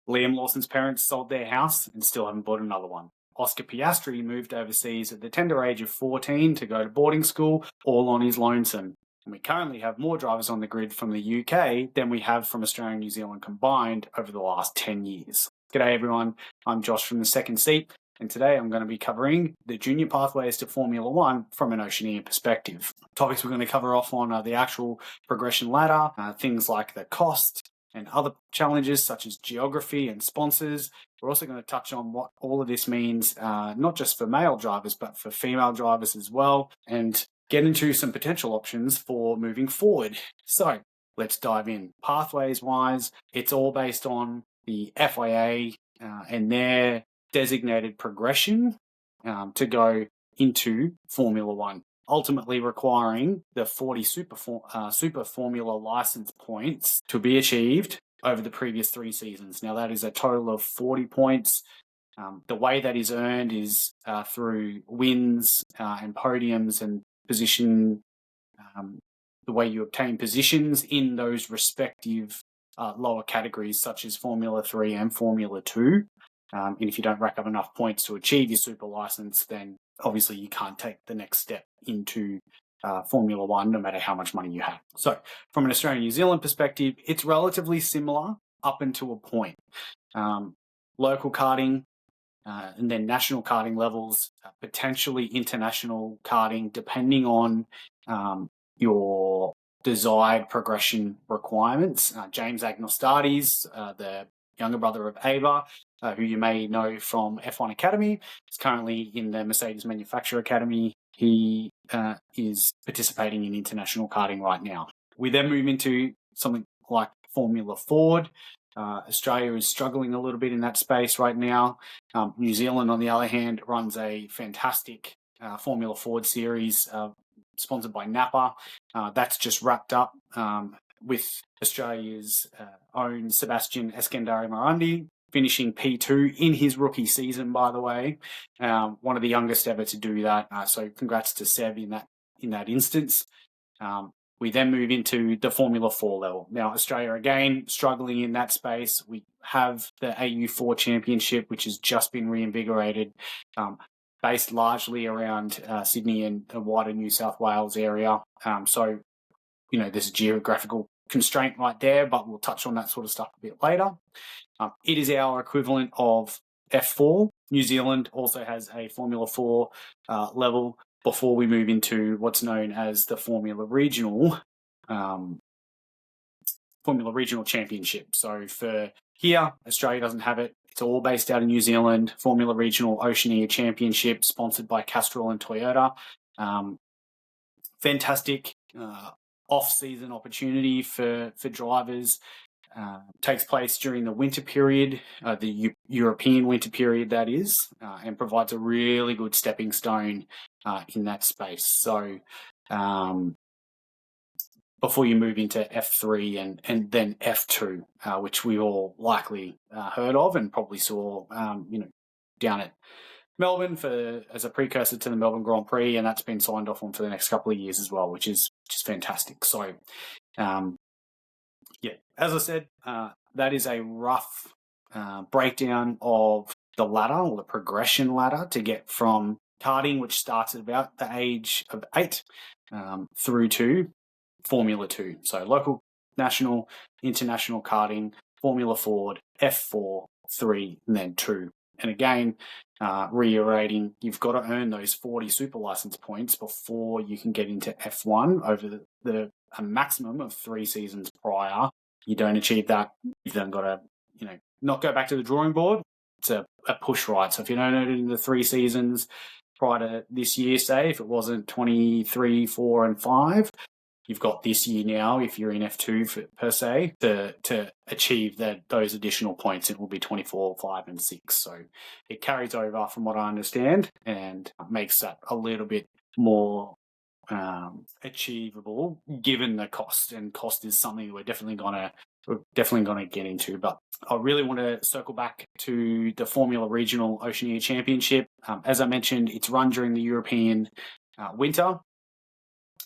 Liam Lawson's parents sold their house and still haven't bought another one. Oscar Piastri moved overseas at the tender age of 14 to go to boarding school, all on his lonesome. And we currently have more drivers on the grid from the UK than we have from Australia and New Zealand combined over the last 10 years. G'day everyone, I'm Josh from the second seat, and today I'm going to be covering the junior pathways to Formula One from an Oceania perspective. Topics we're going to cover off on are the actual progression ladder, things like the cost and other challenges such as geography and sponsors. We're also going to touch on what all of this means, not just for male drivers, but for female drivers as well, and get into some potential options for moving forward. So let's dive in. Pathways-wise, it's all based on the FIA and their designated progression to go into Formula One, ultimately requiring the 40 Super Formula license points to be achieved over the previous 3 seasons. Now, that is a total of 40 points. The way that is earned is through wins and podiums and position, the way you obtain positions in those respective lower categories, such as Formula 3 and Formula 2. And if you don't rack up enough points to achieve your super license, then obviously you can't take the next step into Formula One, no matter how much money you have. So from an Australian New Zealand perspective, it's relatively similar up until a point. Local karting and then national karting levels, potentially international karting, depending on your desired progression requirements. James Agnostates, the younger brother of Ava, who you may know from F1 Academy, is currently in the Mercedes Manufacturer Academy. He is participating in international karting right now. We then move into something like Formula Ford. Australia is struggling a little bit in that space right now. New Zealand, on the other hand, runs a fantastic Formula Ford series sponsored by Napa. That's just wrapped up with Australia's own Sebastian Eskandari-Morandi finishing P2 in his rookie season, by the way. One of the youngest ever to do that. So congrats to Seb in that instance. We then move into the Formula 4 level. Now, Australia, again, struggling in that space. We have the AU4 Championship, which has just been reinvigorated, based largely around Sydney and the wider New South Wales area. So, there's a geographical constraint right there, but we'll touch on that sort of stuff a bit later. It is our equivalent of F4. New Zealand also has a Formula 4 level before we move into what's known as the Formula Regional Championship. So for here, Australia doesn't have it. It's all based out of New Zealand. Formula Regional Oceania Championship, sponsored by Castrol and Toyota. Fantastic off-season opportunity for drivers. Takes place during the winter period, the European winter period, that is, and provides a really good stepping stone in that space. So before you move into F3 and then F2, which we all likely heard of and probably saw, down at Melbourne as a precursor to the Melbourne Grand Prix, and that's been signed off on for the next couple of years as well, which is fantastic. So, as I said, that is a rough breakdown of the ladder, or the progression ladder, to get from karting, which starts at about the age of 8, through to Formula 2. So local, national, international karting, Formula Ford, F4, 3, and then 2. And again, reiterating, you've got to earn those 40 super license points before you can get into F1 over a maximum of 3 seasons prior. You don't achieve that, you've then got to, not go back to the drawing board. It's a push right. So if you don't earn it in the 3 seasons prior to this year, say, if it wasn't 23, 4, and 5, you've got this year now, if you're in F2 per se, to achieve those additional points. It will be 24, 5, and 6. So it carries over, from what I understand, and makes that a little bit more achievable given the cost. And cost is something we're definitely going to get into. But I really want to circle back to the Formula Regional Oceania Championship. As I mentioned, it's run during the European winter.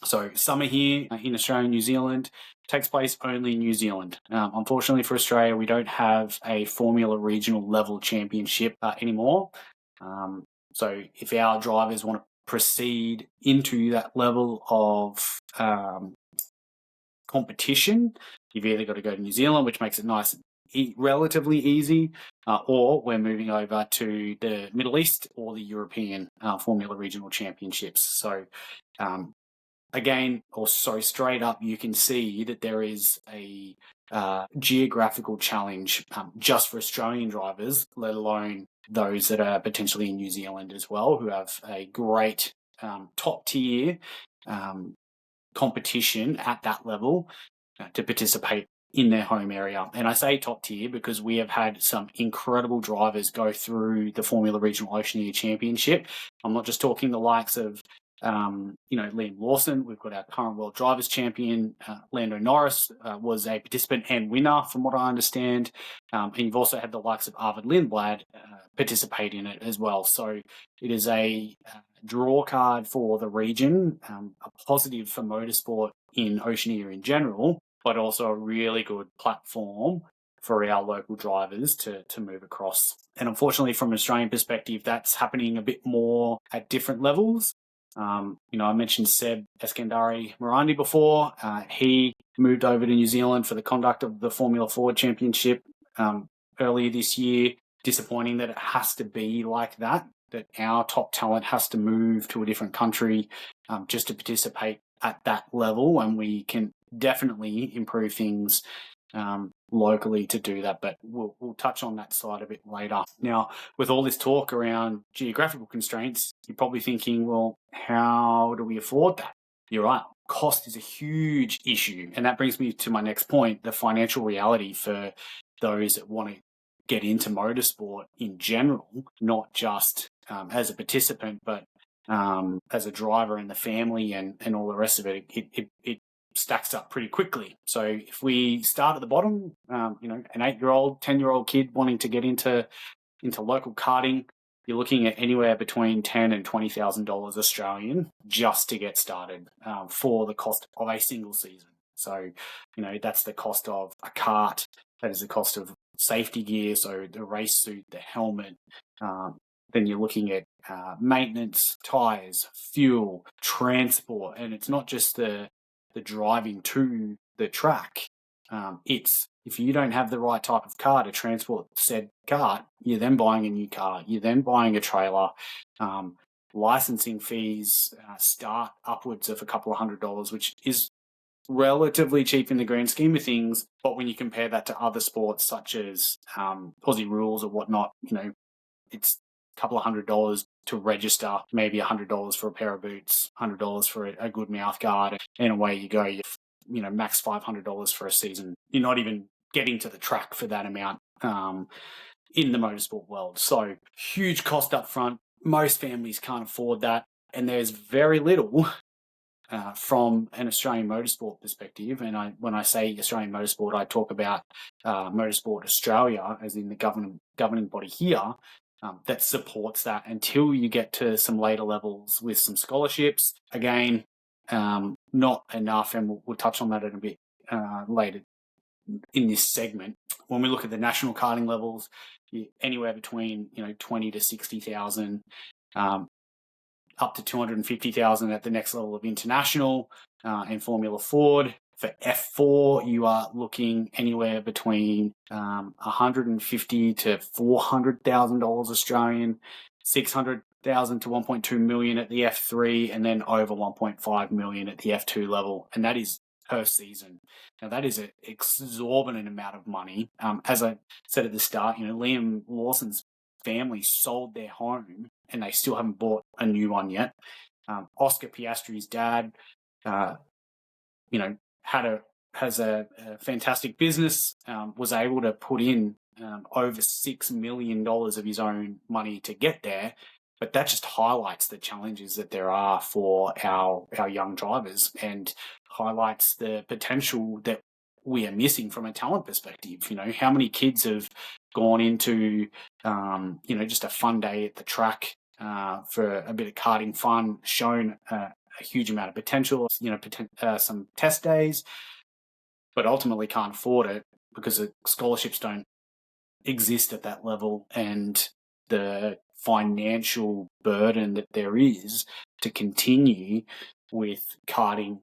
So summer here in Australia and New Zealand takes place only in New Zealand. Unfortunately for Australia, we don't have a Formula Regional level championship anymore. So if our drivers want to proceed into that level of competition, you've either got to go to New Zealand, which makes it nice and relatively easy, or we're moving over to the Middle East or the European Formula Regional Championships. So again, or sorry, straight up, you can see that there is a geographical challenge just for Australian drivers, let alone those that are potentially in New Zealand as well, who have a great top tier competition at that level to participate in their home area. And I say top tier because we have had some incredible drivers go through the Formula Regional Oceania Championship. I'm not just talking the likes of Liam Lawson. We've got our current world drivers champion, Lando Norris, was a participant and winner from what I understand. And you've also had the likes of Arvid Lindblad participate in it as well. So it is a draw card for the region, a positive for motorsport in Oceania in general, but also a really good platform for our local drivers to move across. And unfortunately, from an Australian perspective, that's happening a bit more at different levels. I mentioned Seb Eskandari Morandi before. He moved over to New Zealand for the conduct of the Formula Ford Championship earlier this year. Disappointing that it has to be like that our top talent has to move to a different country just to participate at that level, and we can definitely improve things locally to do that, but we'll touch on that side a bit later. Now, with all this talk around geographical constraints, you're probably thinking, well, how do we afford that? You're right. Cost is a huge issue. And that brings me to my next point, the financial reality for those that want to get into motorsport in general, not just as a participant, but as a driver and the family and all the rest of it. It stacks up pretty quickly. So if we start at the bottom, an 8-year-old, 10-year-old kid wanting to get into local karting, you're looking at anywhere between $10,000 and $20,000 Australian just to get started for the cost of a single season. So, that's the cost of a kart. That is the cost of safety gear, so the race suit, the helmet. Then you're looking at maintenance, tires, fuel, transport, and it's not just the driving to the track. It's if you don't have the right type of car to transport said car, you're then buying a new car, you're then buying a trailer. Licensing fees start upwards of a couple of $100, which is relatively cheap in the grand scheme of things. But when you compare that to other sports such as Aussie rules or whatnot, it's a couple of $100 to register, maybe $100 for a pair of boots, $100 for a good mouth guard, and away you go. Max $500 for a season. You're not even getting to the track for that amount in the motorsport world. So huge cost up front. Most families can't afford that, and there's very little from an Australian motorsport perspective. And when I say Australian motorsport, I talk about Motorsport Australia, as in the governing body here, that supports that until you get to some later levels with some scholarships. Again, not enough, and we'll touch on that in a bit later in this segment. When we look at the national karting levels, anywhere between 20 to 60,000, up to 250,000 at the next level of international and Formula Ford. For F4, you are looking anywhere between $150,000 to $400,000 Australian, $600,000 to $1.2 million at the F3, and then over $1.5 million at the F2 level, and that is per season. Now that is an exorbitant amount of money. As I said at the start, Liam Lawson's family sold their home and they still haven't bought a new one yet. Oscar Piastri's dad, has a fantastic business, was able to put in over $6 million of his own money to get there. But that just highlights the challenges that there are for our young drivers and highlights the potential that we are missing from a talent perspective. How many kids have gone into, just a fun day at the track for a bit of karting fun, shown a huge amount of potential, some test days, but ultimately can't afford it because the scholarships don't exist at that level, and the financial burden that there is to continue with karting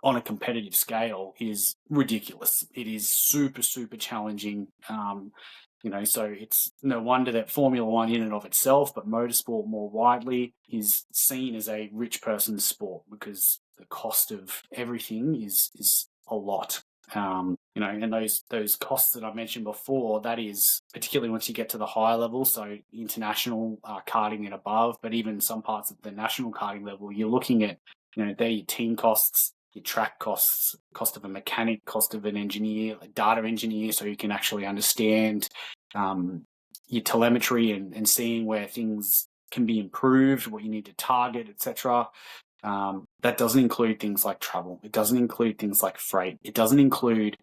on a competitive scale is ridiculous. It is super, super challenging. So it's no wonder that Formula One in and of itself, but motorsport more widely, is seen as a rich person's sport because the cost of everything is a lot. And those costs that I mentioned before, that is particularly once you get to the higher level, so international karting and above, but even some parts of the national karting level, you're looking at, they're your team costs, your track costs, cost of a mechanic, cost of an engineer, a data engineer, so you can actually understand your telemetry and seeing where things can be improved, what you need to target, etc. That doesn't include things like travel. It doesn't include things like freight. It doesn't include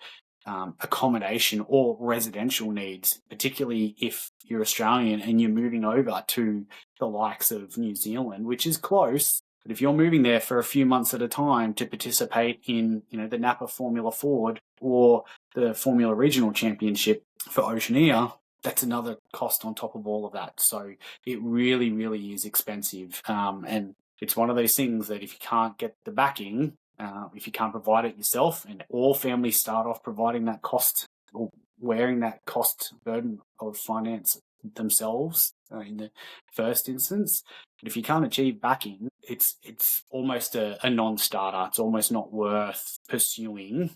accommodation or residential needs, particularly if you're Australian and you're moving over to the likes of New Zealand, which is close. But if you're moving there for a few months at a time to participate in, the Napa Formula Ford or the Formula Regional Championship for Oceania, that's another cost on top of all of that. So it really, really is expensive. And it's one of those things that if you can't get the backing, if you can't provide it yourself, and all families start off providing that cost or wearing that cost burden of finance themselves in the first instance. But if you can't achieve backing, it's almost a non-starter. It's almost not worth pursuing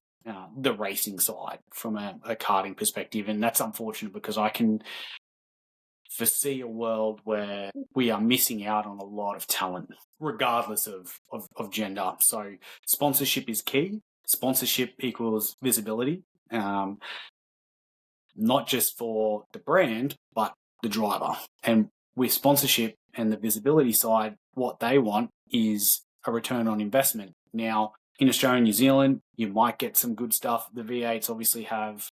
the racing side from a karting perspective. And that's unfortunate because I can foresee a world where we are missing out on a lot of talent, regardless of gender. So sponsorship is key. Sponsorship equals visibility, not just for the brand, but the driver. And with sponsorship and the visibility side, what they want is a return on investment. Now, in Australia and New Zealand, you might get some good stuff. The V8s obviously have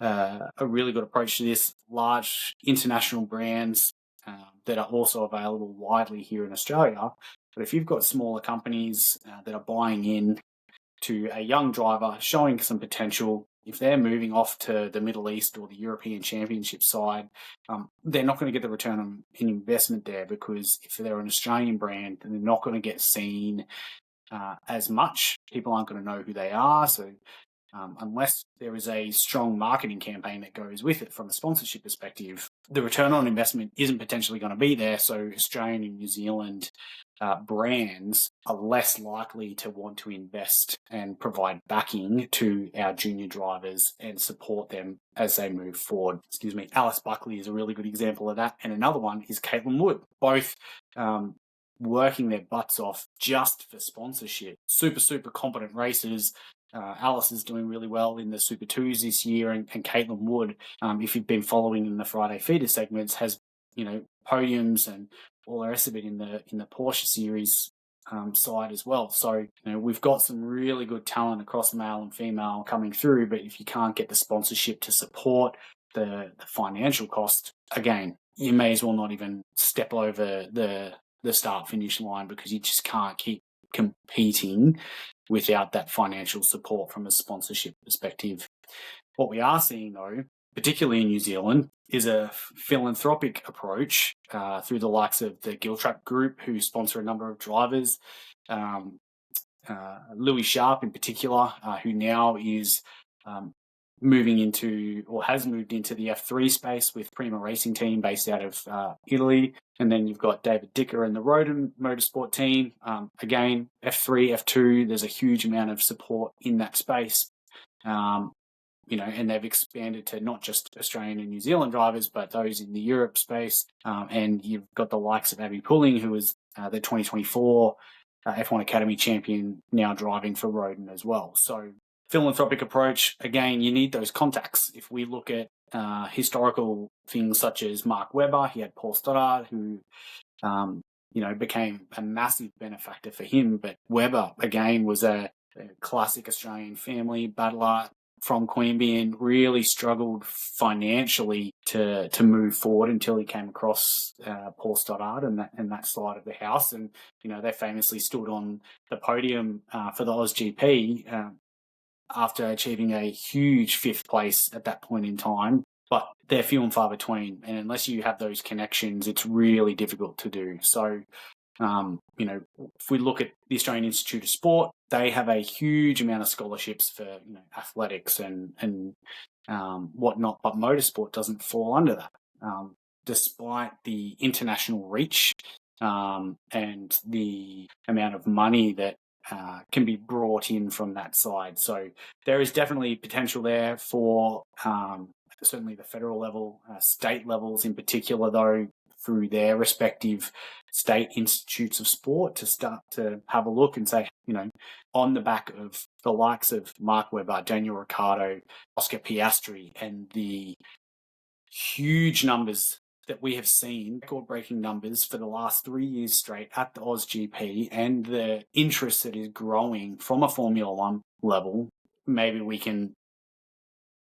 a really good approach to this. Large international brands that are also available widely here in Australia. But if you've got smaller companies that are buying in to a young driver, showing some potential, if they're moving off to the Middle East or the European Championship side, they're not going to get the return on investment there, because if they're an Australian brand, then they're not going to get seen as much. People aren't going to know who they are. So unless there is a strong marketing campaign that goes with it from a sponsorship perspective, the return on investment isn't potentially going to be there. So Australian and New Zealand brands are less likely to want to invest and provide backing to our junior drivers and support them as they move forward. Alice Buckley is a really good example of that. And another one is Caitlin Wood, both working their butts off just for sponsorship. Super, super competent racers. Alice is doing really well in the Super 2s this year, and Caitlin Wood, if you've been following in the Friday feeder segments, has podiums and all the rest of it in the Porsche series side as well. So we've got some really good talent across male and female coming through, but if you can't get the sponsorship to support the financial cost, again, you may as well not even step over the start finish line, because you just can't keep competing without that financial support from a sponsorship perspective. What we are seeing, though, particularly in New Zealand, is a philanthropic approach through the likes of the Giltrap Group, who sponsor a number of drivers. Louis Sharp in particular, who now is moving into, or has moved into, the F3 space with Prima Racing Team based out of Italy. And then you've got David Dicker and the Roden Motorsport team. Again, F3, F2, there's a huge amount of support in that space. And they've expanded to not just Australian and New Zealand drivers, but those in the Europe space. And you've got the likes of Abby Pulling, who was the 2024 F1 Academy champion, now driving for Roden as well. So philanthropic approach, again, you need those contacts. If we look at historical things such as Mark Webber, he had Paul Stoddard, who became a massive benefactor for him. But Webber, again, was a classic Australian family battler, from Queanbeyan really struggled financially to move forward until he came across Paul Stoddard and that side of the house. And, they famously stood on the podium for the AusGP after achieving a huge 5th place at that point in time. But they're few and far between. And unless you have those connections, it's really difficult to do. So, if we look at the Australian Institute of Sport, they have a huge amount of scholarships for athletics and whatnot, but motorsport doesn't fall under that, despite the international reach and the amount of money that can be brought in from that side. So there is definitely potential there for certainly the federal level, state levels in particular, though, through their respective state institutes of sport to start to have a look and say, on the back of the likes of Mark Webber, Daniel Ricciardo, Oscar Piastri, and the huge numbers that we have seen, record-breaking numbers for the last 3 years straight at the AusGP, and the interest that is growing from a Formula One level, maybe we can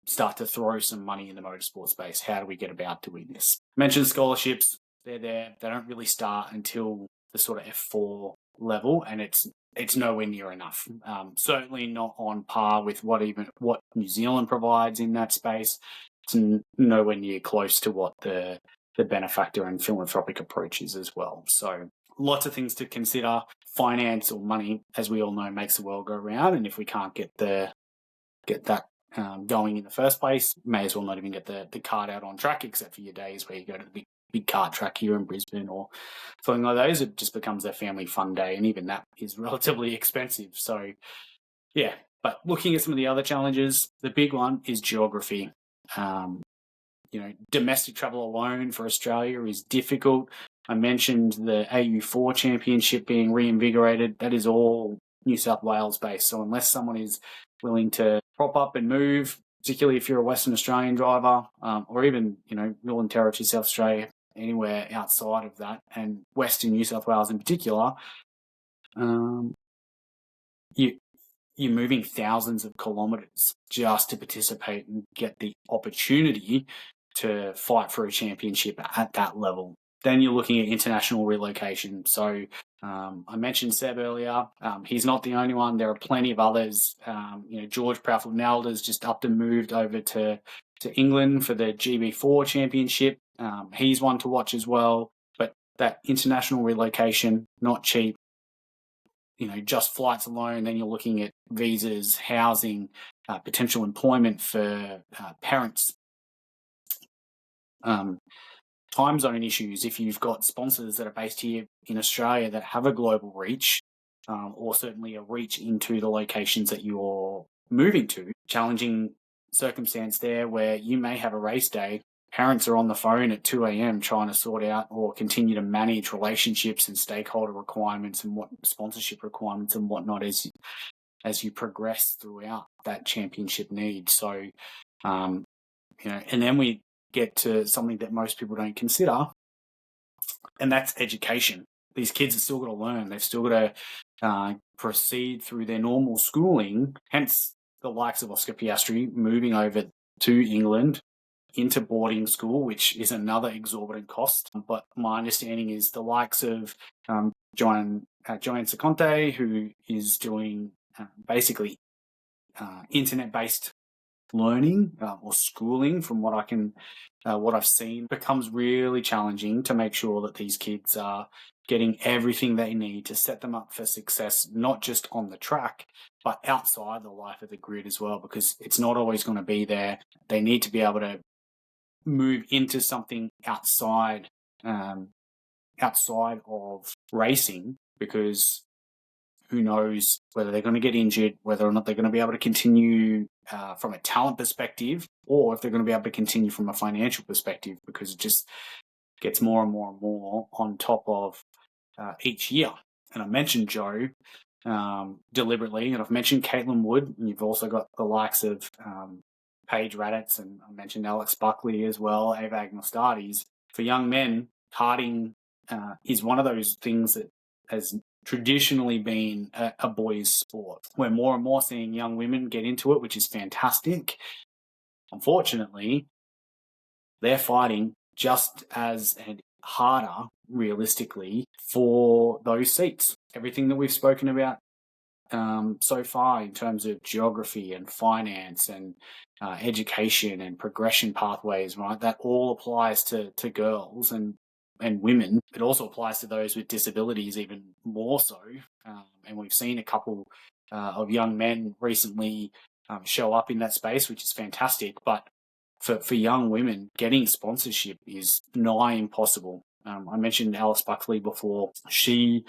start to throw some money in the motorsport space. How do we get about doing this? I mentioned scholarships. They're there. They don't really start until the sort of F4 level, and it's nowhere near enough. Certainly not on par with what New Zealand provides in that space. It's nowhere near close to what the benefactor and philanthropic approach is as well. So lots of things to consider. Finance or money, as we all know, makes the world go round, and if we can't get that going in the first place, may as well not even get the cart out on track, except for your days where you go to the big kart track here in Brisbane or something like those. It just becomes a family fun day, and even that is relatively expensive. So, yeah. But looking at some of the other challenges, the big one is geography. Domestic travel alone for Australia is difficult. I mentioned the AU4 Championship being reinvigorated. That is all New South Wales based. So unless someone is willing to prop up and move, particularly if you're a Western Australian driver, or even, Northern Territory, South Australia, anywhere outside of that, and Western New South Wales in particular, you're moving thousands of kilometres just to participate and get the opportunity to fight for a championship at that level. Then you're looking at international relocation. So I mentioned Seb earlier. He's not the only one. There are plenty of others. George Proudfoot-Nalder's just upped and moved over to England for the GB4 Championship. He's one to watch as well. But that international relocation, not cheap. Just flights alone. Then you're looking at visas, housing, potential employment for parents. Time zone issues, if you've got sponsors that are based here in Australia that have a global reach, or certainly a reach into the locations that you're moving to. Challenging circumstance there where you may have a race day, parents are on the phone at 2 a.m. trying to sort out or continue to manage relationships and stakeholder requirements and what sponsorship requirements and whatnot as you progress throughout that championship need. So, and then we get to something that most people don't consider, and that's education. These kids have still got to learn. They've still got to proceed through their normal schooling, hence the likes of Oscar Piastri moving over to England into boarding school, which is another exorbitant cost. But my understanding is the likes of Joanne Seconte, who is doing basically internet-based learning or schooling, from what I've seen, becomes really challenging to make sure that these kids are getting everything they need to set them up for success, not just on the track, but outside the life of the grid as well, because it's not always going to be there. They need to be able to move into something outside of racing, because who knows whether they're going to get injured, whether or not they're going to be able to continue from a talent perspective, or if they're going to be able to continue from a financial perspective, because it just gets more and more and more on top of each year. And I mentioned Joe deliberately, and I've mentioned Caitlin Wood, and you've also got the likes of Paige Raddatz, and I mentioned Alex Buckley as well, Ava Agnostardes. For young men, karting is one of those things that has traditionally been a boys' sport. We're more and more seeing young women get into it, which is fantastic. Unfortunately, they're fighting just as and harder, realistically, for those seats. Everything that we've spoken about so far in terms of geography and finance and education and progression pathways, right? That all applies to girls and women. It also applies to those with disabilities even more so. And we've seen a couple of young men recently show up in that space, which is fantastic. But for young women, getting sponsorship is nigh impossible. I mentioned Alice Buckley before. She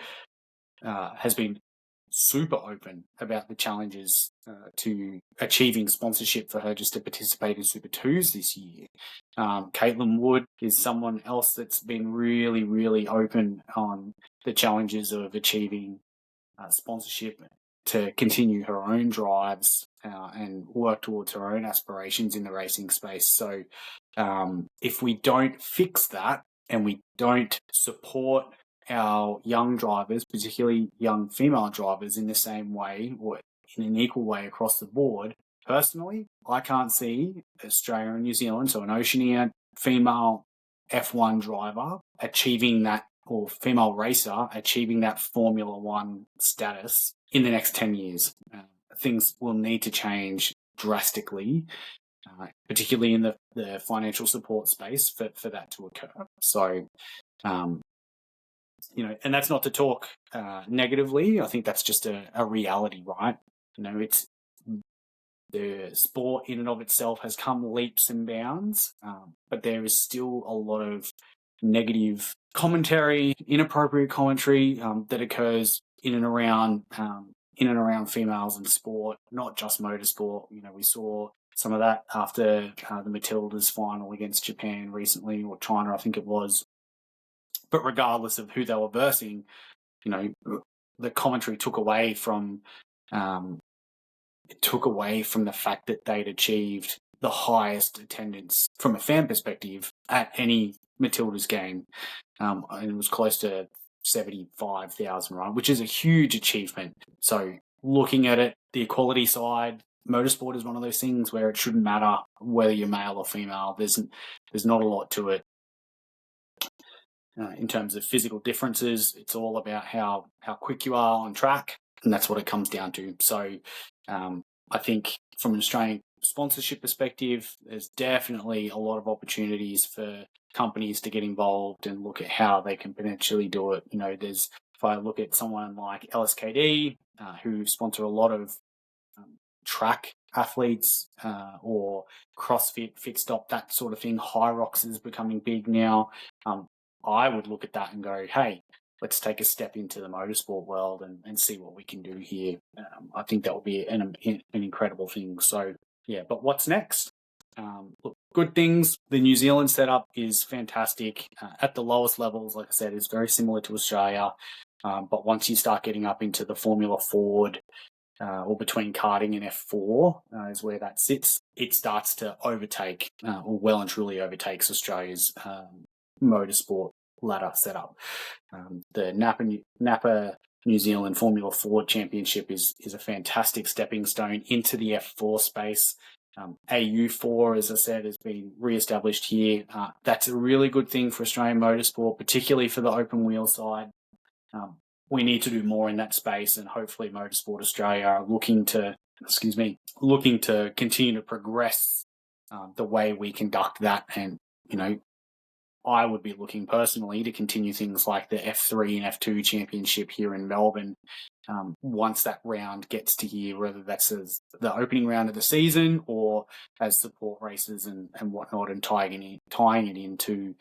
has been super open about the challenges to achieving sponsorship for her just to participate in Super 2s this year. Caitlin Wood is someone else that's been really, really open on the challenges of achieving sponsorship to continue her own drives and work towards her own aspirations in the racing space. So if we don't fix that and we don't support our young drivers, particularly young female drivers, in the same way or in an equal way across the board, personally, I can't see Australia and New Zealand, so an Oceania female F1 driver achieving that, or female racer achieving that Formula One status in the next 10 years. Things will need to change drastically, particularly in the financial support space for that to occur. So, and that's not to talk negatively. I think that's just a reality, right? It's the sport in and of itself has come leaps and bounds, but there is still a lot of negative commentary, inappropriate commentary that occurs in and around females in sport, not just motorsport. We saw some of that after the Matildas final against Japan recently, or China, I think it was. But regardless of who they were versing, the commentary took away from the fact that they'd achieved the highest attendance from a fan perspective at any Matildas game. And it was close to 75,000, right? Which is a huge achievement. So looking at it, the equality side, motorsport is one of those things where it shouldn't matter whether you're male or female. There's not a lot to it. In terms of physical differences, it's all about how quick you are on track, and that's what it comes down to. So I think from an Australian sponsorship perspective, there's definitely a lot of opportunities for companies to get involved and look at how they can potentially do it. If I look at someone like LSKD, who sponsor a lot of track athletes or CrossFit, Fit Stop, that sort of thing. Hyrox is becoming big now. I would look at that and go, hey, let's take a step into the motorsport world and see what we can do here. I think that would be an incredible thing. So, yeah, but what's next? Look, good things. The New Zealand setup is fantastic. At the lowest levels, like I said, it's very similar to Australia. But once you start getting up into the Formula Ford, or between karting and F4 is where that sits, it starts to overtake, or well and truly overtakes Australia's motorsport ladder setup. The Napa New Zealand Formula Ford Championship is a fantastic stepping stone into the F4 space. AU4, as I said, has been re-established here. That's a really good thing for Australian motorsport, particularly for the open wheel side. We need to do more in that space, and hopefully Motorsport Australia are looking to continue to progress the way we conduct that. And, I would be looking personally to continue things like the F3 and F2 championship here in Melbourne once that round gets to here, whether that's as the opening round of the season or as support races and whatnot, and tying it into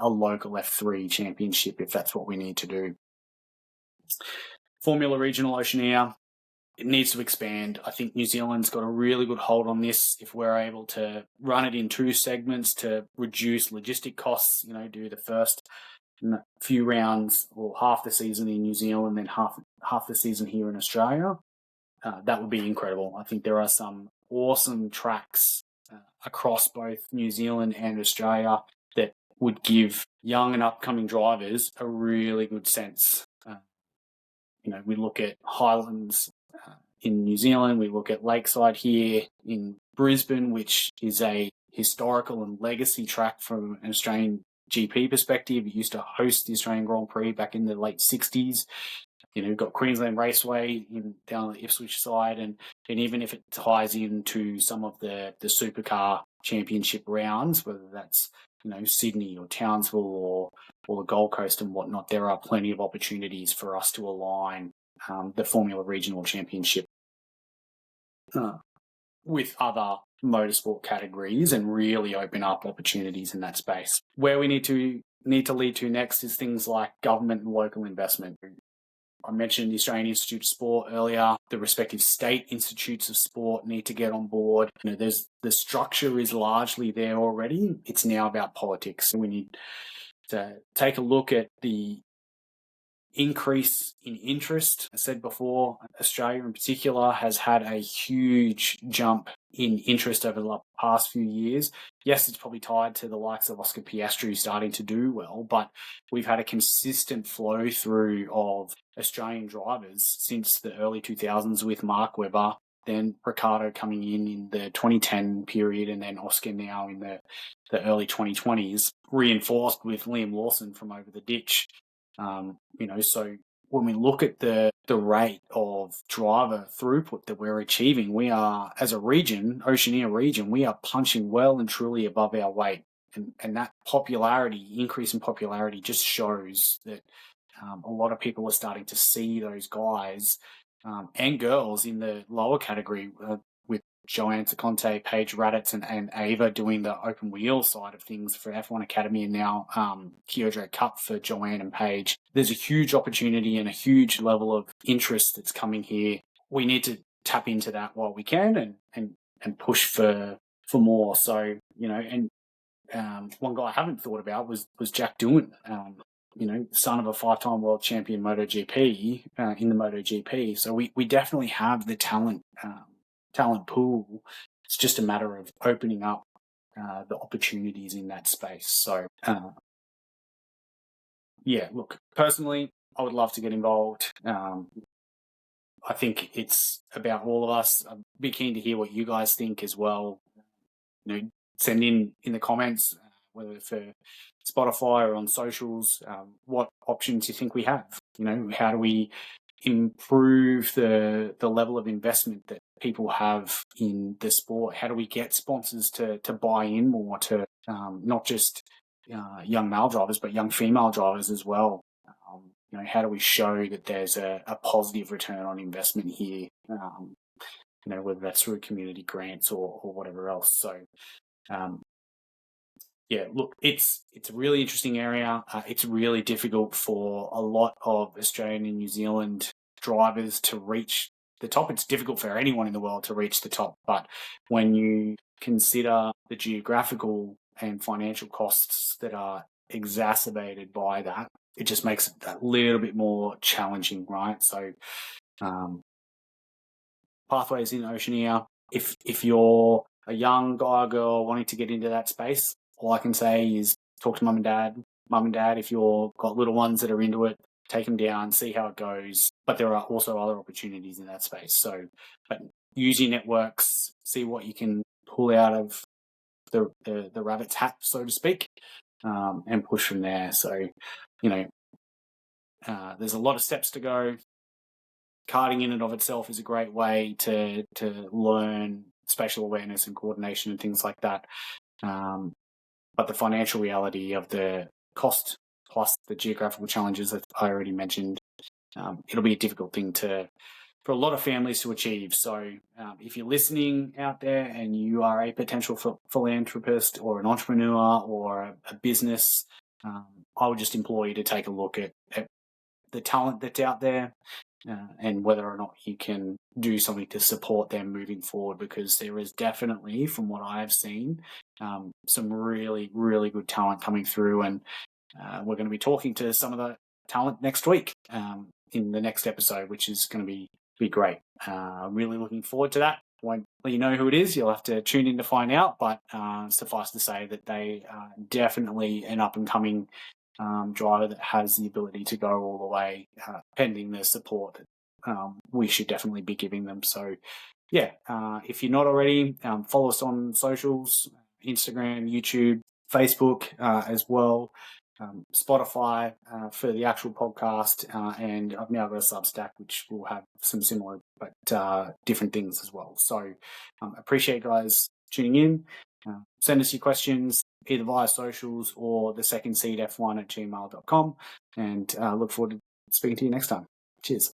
a local F3 championship if that's what we need to do. Formula Regional Oceania, it needs to expand. I think New Zealand's got a really good hold on this. If we're able to run it in two segments to reduce logistic costs, do the first few rounds or half the season in New Zealand, then half the season here in Australia, that would be incredible. I think there are some awesome tracks across both New Zealand and Australia that would give young and upcoming drivers a really good sense we look at Highlands in New Zealand, we look at Lakeside here in Brisbane, which is a historical and legacy track from an Australian GP perspective. It used to host the Australian Grand Prix back in the late 60s. We've got Queensland Raceway down on the Ipswich side, and even if it ties into some of the supercar championship rounds, whether that's Sydney or Townsville or the Gold Coast and whatnot, there are plenty of opportunities for us to align the Formula Regional Championship with other motorsport categories and really open up opportunities in that space. Where we need to lead to next is things like government and local investment. I mentioned the Australian Institute of Sport earlier. The respective state institutes of sport need to get on board. The structure is largely there already. It's now about politics. We need to take a look at the increase in interest. I said before, Australia in particular has had a huge jump in interest over the past few years. Yes, it's probably tied to the likes of Oscar Piastri starting to do well, but we've had a consistent flow through of Australian drivers since the early 2000s with Mark Webber, then Ricardo coming in the 2010 period, and then Oscar now in the early 2020s, reinforced with Liam Lawson from over the ditch. So when we look at the rate of driver throughput that we're achieving, we are, as a region, Oceania region, we are punching well and truly above our weight. And that increase in popularity just shows that a lot of people are starting to see those guys and girls in the lower category with Joanne Seconte, Paige Raditz, and Ava doing the open wheel side of things for F1 Academy, and now Kyodro Cup for Joanne and Paige. There's a huge opportunity and a huge level of interest that's coming here. We need to tap into that while we can and push for more. So, one guy I haven't thought about was Jack Doohan. Son of a 5-time world champion MotoGP in the MotoGP. So we definitely have the talent pool. It's just a matter of opening up the opportunities in that space. So, look, personally, I would love to get involved. I think it's about all of us. I'd be keen to hear what you guys think as well. Send in the comments, whether for Spotify or on socials, what options you think we have. How do we improve the level of investment that people have in the sport? How do we get sponsors to buy in more to not just young male drivers, but young female drivers as well? How do we show that there's a positive return on investment here? Whether that's through community grants or whatever else. So, look, it's a really interesting area. It's really difficult for a lot of Australian and New Zealand drivers to reach the top. It's difficult for anyone in the world to reach the top. But when you consider the geographical and financial costs that are exacerbated by that, it just makes it a little bit more challenging, right? So, pathways in Oceania. If you're a young guy or girl wanting to get into that space, all I can say is talk to mum and dad. Mum and dad, if you've got little ones that are into it, take them down, see how it goes. But there are also other opportunities in that space. So, but use your networks, see what you can pull out of the rabbit's hat, so to speak, and push from there. So, there's a lot of steps to go. Karting in and of itself is a great way to learn spatial awareness and coordination and things like that. But the financial reality of the cost plus the geographical challenges that I already mentioned, it'll be a difficult thing for a lot of families to achieve. So if you're listening out there and you are a potential philanthropist or an entrepreneur or a business, I would just implore you to take a look at the talent that's out there and whether or not you can do something to support them moving forward, because there is definitely, from what I have seen, some really, really good talent coming through. And we're going to be talking to some of the talent next week in the next episode, which is going to be great. I'm really looking forward to that. I won't let you know who it is. You'll have to tune in to find out, but suffice to say that they are definitely an up-and-coming driver that has the ability to go all the way, pending the support that we should definitely be giving them. So, yeah, if you're not already, follow us on socials, Instagram, YouTube, Facebook as well, Spotify for the actual podcast, and I've now got a Substack which will have some similar but different things as well. So appreciate guys tuning in. Send us your questions either via socials or the second seed F1 at gmail.com, and look forward to speaking to you next time. Cheers.